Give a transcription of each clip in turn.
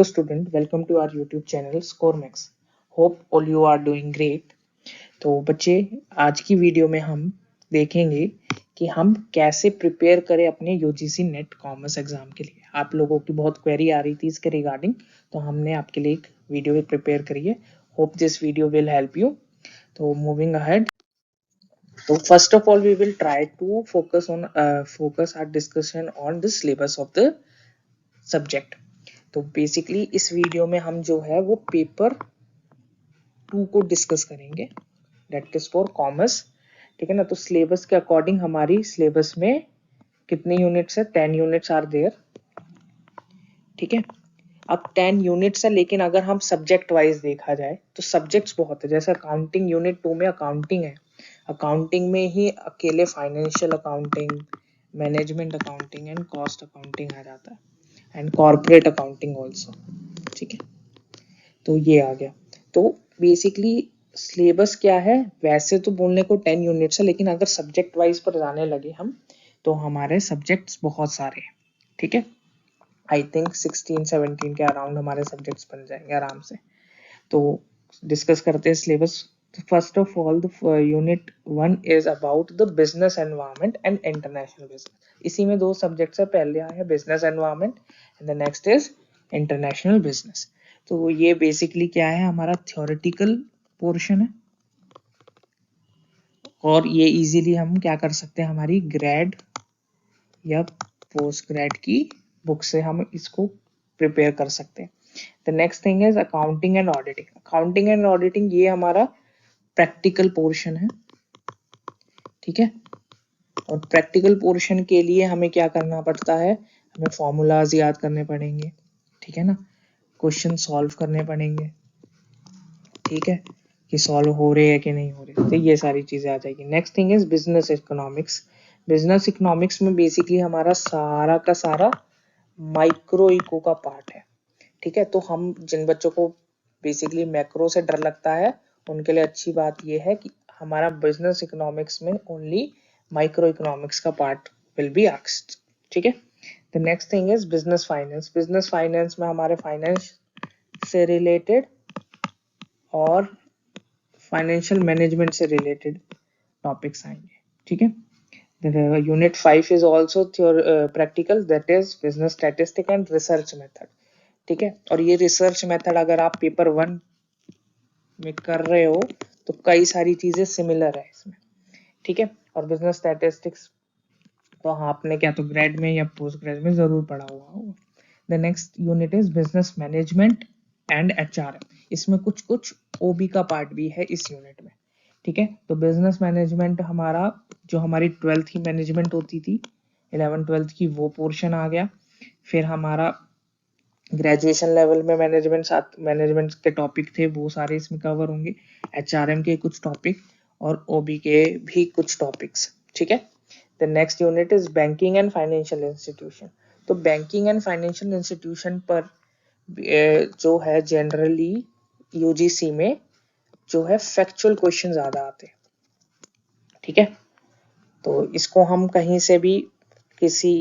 Hello student, welcome to our YouTube channel ScoreMax. Hope all you are doing great. तो बच्चे आज की video में हम देखेंगे कि हम कैसे प्रिपेयर करें अपने यूजीसी नेट कॉमर्स एग्जाम के लिए। आप लोगों की बहुत क्वेरी आ रही थी इसके रिगार्डिंग, तो हमने आपके लिए एक वीडियो प्रिपेयर करी है। Hope this video will help you. तो मूविंग अहेड, तो first of all we will try to focus our discussion on the syllabus of the subject. तो बेसिकली इस वीडियो में हम जो है वो पेपर 2 को डिस्कस करेंगे, दैट इज फॉर कॉमर्स। ठीक है ना। तो सिलेबस के अकॉर्डिंग हमारी सिलेबस में कितने यूनिट्स है? 10 यूनिट्स आर देयर। ठीक है। अब 10 यूनिट्स है, लेकिन अगर हम सब्जेक्ट वाइज देखा जाए तो सब्जेक्ट्स बहुत है। जैसे अकाउंटिंग यूनिट 2 में अकाउंटिंग है, अकाउंटिंग में ही अकेले financial accounting, management accounting and cost accounting आ जाता है, एंड कॉर्पोरेट अकाउंटिंग ऑल्सो। ठीक है, तो ये आ गया। तो बेसिकली सिलेबस क्या है? वैसे तो बोलने को 10 यूनिट्स है, लेकिन अगर सब्जेक्ट वाइज पर जाने लगे हम तो हमारे सब्जेक्ट्स बहुत सारे हैं। ठीक है, आई थिंक 16-17 के अराउंड हमारे सब्जेक्ट्स बन जाएंगे आराम से। तो डिस्कस करते हैं syllabus. First of all the unit 1 is about the business environment and international business. इसी में दो सब्जेक्ट्स है, पहले है business environment and the next is international business. तो ये बेसिकली क्या है? हमारा थ्योरेटिकल पोर्शन है, और ये इजीली हम क्या कर सकते हैं, हमारी ग्रेड या पोस्ट ग्रेड की बुक से हम इसको प्रिपेयर कर सकते हैं। The next thing is accounting and auditing. Accounting and auditing ये हमारा प्रैक्टिकल पोर्शन है। ठीक है, और प्रैक्टिकल पोर्शन के लिए हमें क्या करना पड़ता है? हमें फॉर्मूलाज याद करने पड़ेंगे। ठीक है ना, क्वेश्चन सॉल्व करने पड़ेंगे। ठीक है, कि सॉल्व हो रहे हैं कि नहीं हो रहे, तो ये सारी चीजें आ जाएगी। Next thing is business economics. Business economics में बेसिकली हमारा सारा का सारा माइक्रो इको का पार्ट है। ठीक है, तो हम जिन बच्चों को बेसिकली मैक्रो से डर लगता है उनके लिए अच्छी बात यह है कि हमारा बिजनेस इकोनॉमिक्स में ओनली माइक्रो इकोनॉमिक्स का पार्ट विल बी आस्क्ड। ठीक है, the next thing is business finance. Business finance में हमारे फाइनेंस से रिलेटेड और फाइनेंशियल मैनेजमेंट से रिलेटेड टॉपिक्स आएंगे। ठीक है, unit 5 is also practical, that is business statistic and research method. ठीक है, और ये रिसर्च मेथड अगर आप पेपर 1 में कर रहे हो तो कई सारी चीजें सिमिलर है इसमें। ठीक है, और बिजनेस स्टैटिस्टिक्स तो आपने क्या तो ग्रेड में या पोस्ट ग्रेड में जरूर पढ़ा हुआ होगा। The next unit is business management and HRM. इसमें कुछ कुछ ओबी का पार्ट भी है इस यूनिट में। ठीक है, तो बिजनेस मैनेजमेंट हमारा जो हमारी 12th की मैनेजमेंट होती थी, 11th-12th की, वो पोर्शन आ गया। फिर हमारा ग्रेजुएशन लेवल में मैनेजमेंट के टॉपिक थे, वो सारे इसमें कवर होंगे। एचआरएम के कुछ टॉपिक और ओबी के भी कुछ टॉपिक्स। ठीक है, the next unit is banking and financial institution. तो बैंकिंग एंड फाइनेंशियल इंस्टीट्यूशन पर जो है जनरली यूजीसी में जो है फैक्चुअल क्वेश्चन ज्यादा आते हैं। ठीक है, तो इसको हम कहीं से भी किसी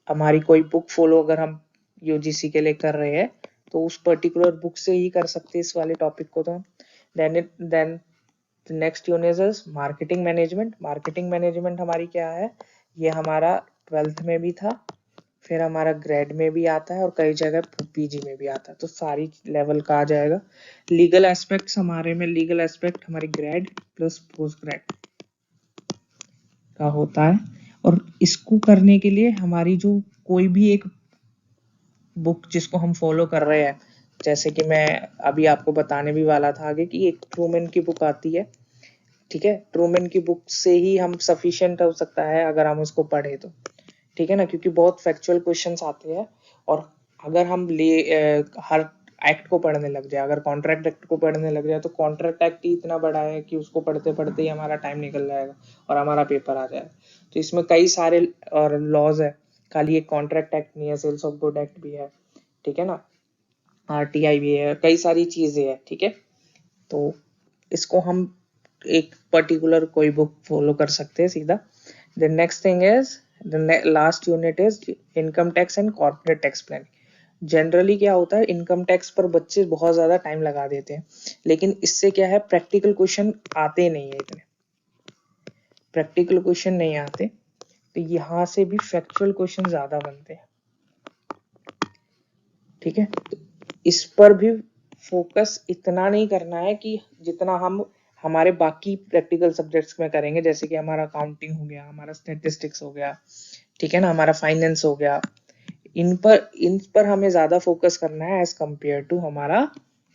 हमारी कोई बुक फॉलो अगर हम यूजीसी के लिए कर रहे हैं तो उस पर्टिकुलर बुक से ही कर सकते हैं इस वाले टॉपिक को। तो then next unit is marketing management. Marketing management हमारी क्या है? ये हमारा 12th में भी था, फिर हमारा ग्रेड में भी आता है और कई जगह पीजी में भी आता है, तो सारी लेवल का आ जाएगा। लीगल एस्पेक्ट्स हमारे में, लीगल एस्पेक्ट हमारी ग्रेड प्लस पोस्ट ग्रेड का होता है, और इसको करने के लिए हमारी जो कोई भी एक बुक जिसको हम फॉलो कर रहे हैं, जैसे कि मैं अभी आपको बताने भी वाला था आगे कि एक ट्रूमैन की बुक आती है। ठीक है, ट्रूमैन की बुक से ही हम सफिशिएंट हो सकता है अगर हम उसको पढ़े तो। ठीक है ना, क्योंकि बहुत फैक्चुअल क्वेश्चंस आते हैं, और अगर हम हर एक्ट को पढ़ने लग जाए, अगर कॉन्ट्रैक्ट एक्ट को पढ़ने लग जाए तो कॉन्ट्रैक्ट एक्ट ही इतना बड़ा है कि उसको पढ़ते पढ़ते ही हमारा टाइम निकल जाएगा और हमारा पेपर आ जाएगा। तो इसमें कई सारे और लॉज है, खाली एक कॉन्ट्रैक्ट एक्ट नहीं है, सेल्स ऑफ गुड एक्ट भी है। ठीक है ना, आरटीआई भी है, कई सारी चीजें है। ठीक है, तो इसको हम एक पर्टिकुलर कोई बुक फॉलो कर सकते हैं सीधा। The next thing is the last unit is income tax and corporate tax planning. Generally क्या होता है, इनकम टैक्स पर बच्चे बहुत ज्यादा टाइम लगा देते हैं, लेकिन इससे क्या है, प्रैक्टिकल क्वेश्चन आते नहीं है, इतने प्रैक्टिकल क्वेश्चन नहीं आते, तो यहाँ से भी फैक्चुअल क्वेश्चन ज्यादा बनते हैं। ठीक है, तो इस पर भी फोकस इतना नहीं करना है कि जितना हम हमारे बाकी प्रैक्टिकल सब्जेक्ट्स में करेंगे, जैसे कि हमारा अकाउंटिंग हो गया, हमारा स्टैटिस्टिक्स हो गया, ठीक है ना, हमारा फाइनेंस हो गया, इन पर हमें ज्यादा फोकस करना है एज कंपेयर टू हमारा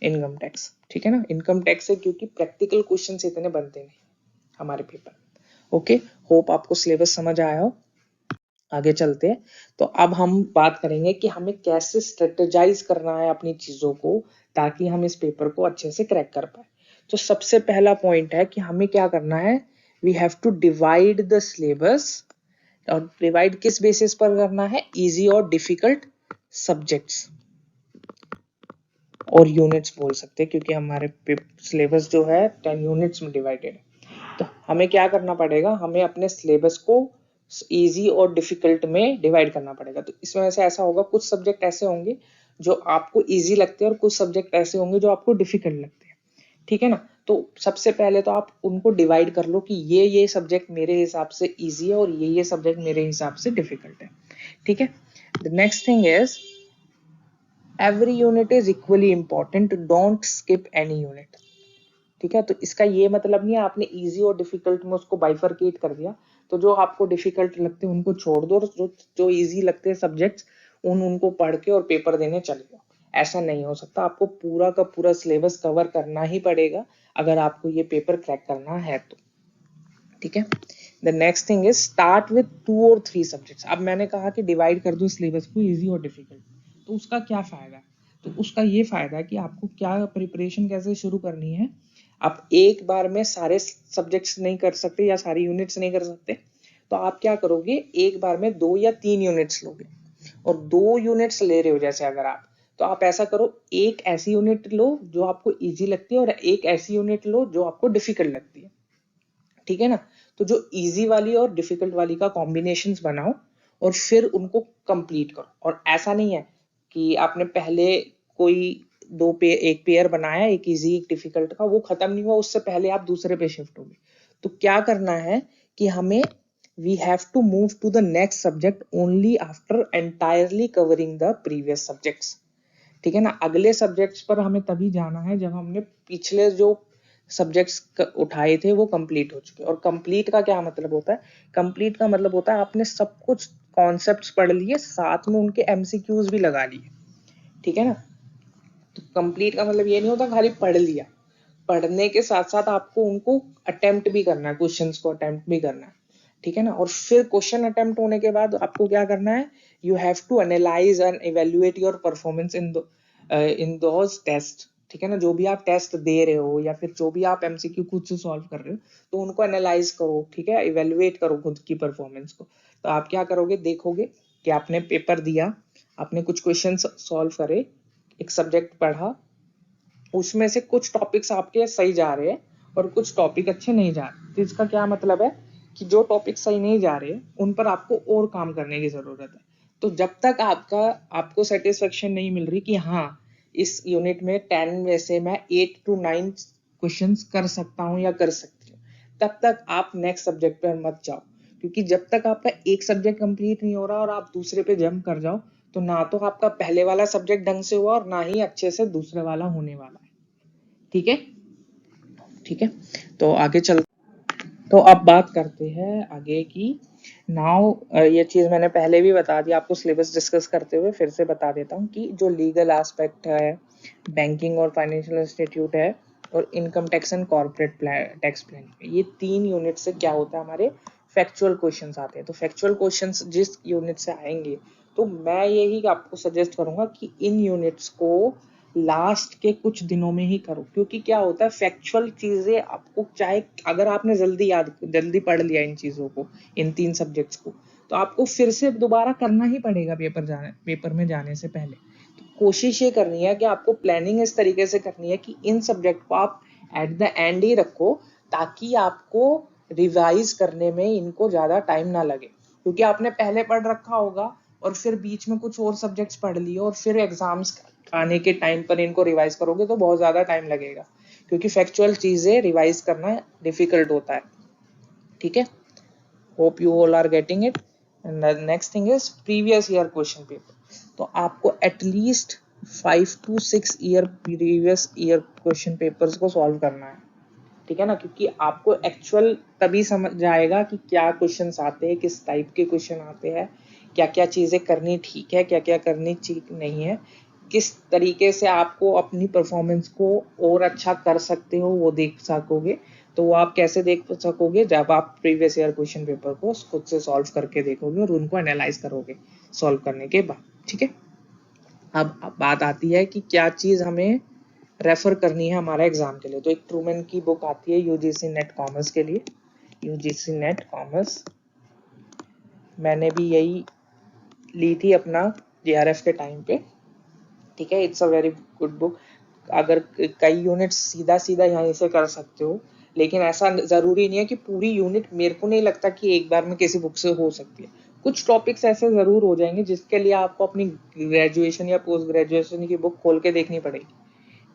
इनकम टैक्स। ठीक है ना, इनकम टैक्स से क्योंकि प्रैक्टिकल क्वेश्चन इतने बनते नहीं हमारे पेपर। ओके, होप आपको सिलेबस समझ आया हो। आगे चलते हैं, तो अब हम बात करेंगे कि हमें कैसे स्ट्रेटेजाइज करना है अपनी चीजों को, ताकि हम इस पेपर को अच्छे से क्रैक कर पाए। तो सबसे पहला पॉइंट है कि हमें क्या करना है, we have to divide the syllabus. और डिवाइड किस बेसिस पर करना है, इजी और डिफिकल्ट सब्जेक्ट्स और यूनिट्स बोल सकते हैं, क्योंकि हमारे सिलेबस जो है 10 यूनिट्स में डिवाइडेड है। तो हमें क्या करना पड़ेगा, हमें अपने सिलेबस को इजी और डिफिकल्ट में डिवाइड करना पड़ेगा। तो इसमें से ऐसा होगा, कुछ सब्जेक्ट ऐसे होंगे जो आपको इजी लगते हैं और कुछ सब्जेक्ट ऐसे होंगे जो आपको डिफिकल्ट लगते हैं। ठीक है ना, तो सबसे पहले तो आप उनको डिवाइड कर लो कि ये सब्जेक्ट मेरे हिसाब से इजी है और ये सब्जेक्ट मेरे हिसाब से डिफिकल्ट है। ठीक है, the next thing is every unit is equally important, don't skip any unit. ठीक है, तो इसका ये मतलब नहीं है आपने इजी और डिफिकल्ट में उसको बाइफरकेट कर दिया, तो जो आपको डिफिकल्ट लगते हैं उनको छोड़ दो, और जो इजी लगते हैं सब्जेक्ट्स उनको पढ़ के और पेपर देने चले जाओ। ऐसा नहीं हो सकता, आपको पूरा का पूरा सिलेबस कवर करना ही पड़ेगा अगर आपको ये पेपर क्रैक करना है तो। ठीक है, the next thing is start with 2 और 3 सब्जेक्ट्स। अब मैंने कहा कि डिवाइड कर दो सिलेबस को इजी और डिफिकल्ट, तो उसका क्या फायदा है, तो उसका ये फायदा है कि आपको क्या प्रिपरेशन कैसे शुरू करनी है। आप एक बार में सारे सब्जेक्ट्स नहीं कर सकते या सारी यूनिट्स नहीं कर सकते, तो आप क्या करोगे, एक बार में 2 या 3 यूनिट्स लोगे, और 2 यूनिट्स ले रहे हो जैसे अगर आप, तो आप ऐसा करो, एक ऐसी यूनिट लो जो आपको इजी लगती है और एक ऐसी यूनिट लो जो आपको डिफिकल्ट लगती है। ठीक है ना, तो जो इजी वाली और डिफिकल्ट वाली का कॉम्बिनेशन बनाओ और फिर उनको कंप्लीट करो। और ऐसा नहीं है कि आपने पहले कोई एक पेयर बनाया, एक इजी एक डिफिकल्ट का, वो खत्म नहीं हुआ उससे पहले आप दूसरे पे शिफ्ट हो गए। तो क्या करना है कि हमें we have to move to the next subject only after entirely covering the previous subjects. ठीक है ना, अगले सब्जेक्ट्स पर हमें तभी जाना है जब हमने पिछले जो सब्जेक्ट्स उठाए थे वो कंप्लीट हो चुके। और कंप्लीट का क्या मतलब होता है, कंप्लीट का मतलब होता है आपने सब कुछ कॉन्सेप्ट्स पढ़ लिए, साथ में उनके एमसीक्यूज भी लगा लिए। ठीक है ना, तो कंप्लीट का मतलब ये नहीं होता खाली पढ़ लिया, पढ़ने के साथ साथ आपको उनको अटेम्प्ट भी करना है, क्वेश्चंस को अटेम्प्ट भी करना है। ठीक है ना, और फिर क्वेश्चन अटेम्प्ट होने के बाद आपको क्या करना है, you have to analyse and evaluate your performance in those test. ठीक है ना, जो भी आप टेस्ट दे रहे हो या फिर जो भी आप एमसीक्यू खुद से सॉल्व कर रहे हो, तो उनको एनालाइज करो। ठीक है, इवेल्युएट करो खुद की परफॉर्मेंस को। तो आप क्या करोगे, देखोगे कि आपने पेपर दिया, आपने कुछ क्वेश्चन सॉल्व करे, एक सब्जेक्ट पढ़ा, उसमें से कुछ टॉपिक्स आपके सही जा रहे हैं और कुछ टॉपिक अच्छे नहीं जा रहे। तो इसका क्या मतलब है कि जो टॉपिक सही नहीं जा रहे उन पर आपको और काम करने की जरूरत है। तो जब तक आपको सेटिस्फेक्शन नहीं मिल रही कि हाँ, इस यूनिट में 10 में से मैं 8 to 9 क्वेश्चंस कर सकता हूँ या कर सकती हूँ, तब तक आप नेक्स्ट सब्जेक्ट पर मत जाओ। क्योंकि जब तक आपका एक सब्जेक्ट कंप्लीट नहीं हो रहा और आप दूसरे पे जंप कर जाओ, तो ना तो आपका पहले वाला सब्जेक्ट ढंग से हुआ और ना ही अच्छे से दूसरे वाला होने वाला है। ठीक है, ठीक है, तो आगे चल, तो अब बात करते हैं आगे की। नाउ ये चीज मैंने पहले भी बता दी आपको, सिलेबस डिस्कस करते हुए फिर से बता देता हूँ कि जो लीगल एस्पेक्ट है, बैंकिंग और फाइनेंशियल इंस्टीट्यूट है, और income tax and corporate tax planning, ये 3 यूनिट से क्या होता है, हमारे फैक्चुअल क्वेश्चंस आते हैं। तो फैक्चुअल क्वेश्चंस जिस यूनिट से आएंगे, तो मैं यही आपको सजेस्ट करूंगा कि इन यूनिट्स को लास्ट के कुछ दिनों में ही करो। क्योंकि क्या होता है, फैक्चुअल चीजें आपको, चाहे अगर आपने जल्दी पढ़ लिया इन चीजों को, इन 3 सब्जेक्ट्स को, तो आपको फिर से दोबारा करना ही पड़ेगा पेपर में जाने से पहले। तो कोशिश ये करनी है कि आपको प्लानिंग इस तरीके से करनी है कि इन सब्जेक्ट को आप एट द एंड ही रखो, ताकि आपको रिवाइज करने में इनको ज्यादा टाइम ना लगे। क्योंकि आपने पहले पढ़ रखा होगा और फिर बीच में कुछ और सब्जेक्ट्स पढ़ लिए और फिर एग्जाम्स आने के टाइम पर इनको रिवाइज करोगे तो बहुत ज़्यादा टाइम लगेगा, क्योंकि फैक्चुअल चीज़ें रिवाइज करना डिफिकल्ट होता है। ठीक है, hope you all are getting it. And the next thing is previous year question paper. तो आपको at least 5 to 6 year previous year question papers को सॉल्व करना है। ठीक है ना, क्योंकि आपको एक्चुअल तभी समझ आएगा कि क्या क्वेश्चंस आते हैं, किस टाइप के क्वेश्चन आते हैं, क्या क्या चीज़ें करनी ठीक है, क्या क्या करनी ठीक नहीं है, किस तरीके से आपको अपनी परफॉर्मेंस को और अच्छा कर सकते हो वो देख सकोगे। तो वो आप कैसे देख सकोगे, जब आप प्रीवियस ईयर क्वेश्चन पेपर को खुद से सॉल्व करके देखोगे और उनको एनालाइज करोगे सॉल्व करने के बाद। ठीक है, अब बात आती है कि क्या चीज़ हमें रेफर करनी है हमारे एग्जाम के लिए। तो एक ट्रूमैन की बुक आती है यूजीसी नेट कॉमर्स के लिए, यूजीसी नेट कॉमर्स। मैंने भी यही ली थी अपना जेआरएफ के टाइम पे। ठीक है, it's a very good book. अगर कई यूनिट सीधा सीधा यहीं से कर सकते हो, लेकिन ऐसा जरूरी नहीं है कि पूरी यूनिट, मेरे को नहीं लगता कि एक बार में किसी बुक से हो सकती है। कुछ टॉपिक्स ऐसे जरूर हो जाएंगे जिसके लिए आपको अपनी ग्रेजुएशन या पोस्ट ग्रेजुएशन की बुक खोल के देखनी पड़ेगी।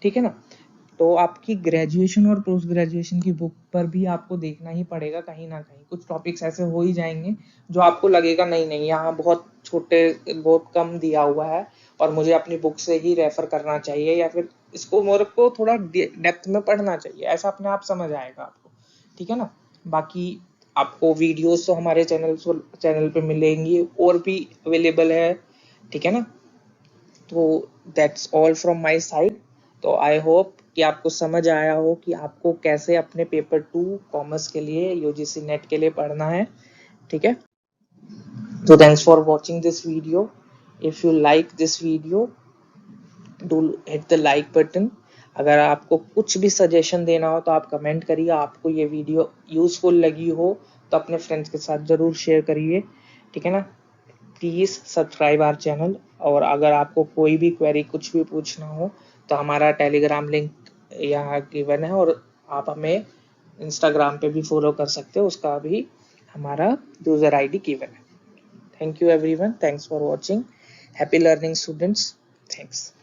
ठीक है ना, तो आपकी ग्रेजुएशन और पोस्ट ग्रेजुएशन की बुक पर भी आपको देखना ही पड़ेगा कहीं ना कहीं। कुछ टॉपिक्स ऐसे हो ही जाएंगे जो आपको लगेगा नहीं नहीं यहाँ बहुत छोटे, बहुत कम दिया हुआ है और मुझे अपनी बुक से ही रेफर करना चाहिए, या फिर इसको मेरे को थोड़ा डेप्थ में पढ़ना चाहिए, ऐसा अपने आप समझ आएगा आपको। ठीक है ना, बाकी आपको वीडियोस तो हमारे चैनल पे मिलेंगी और भी अवेलेबल है। ठीक है ना, तो that's all from my side. तो आई होप कि आपको समझ आया हो कि आपको कैसे अपने पेपर 2 कॉमर्स के लिए यूजीसी नेट के लिए पढ़ना है। ठीक है, तो thanks for watching this video. If you like this video, do hit the like button. अगर आपको कुछ भी सजेशन देना हो तो आप कमेंट करिए। आपको ये वीडियो यूजफुल लगी हो तो अपने फ्रेंड्स के साथ जरूर शेयर करिए। ठीक है ना, प्लीज़ सब्सक्राइब आवर चैनल। और अगर आपको कोई भी क्वेरी, कुछ भी पूछना हो तो हमारा टेलीग्राम लिंक यहाँ गिवन है, और आप हमें इंस्टाग्राम पे भी फॉलो कर सकते हो, उसका भी हमारा यूजर आईडी गिवन है। Thank you everyone, thanks for watching. Happy learning students, thanks.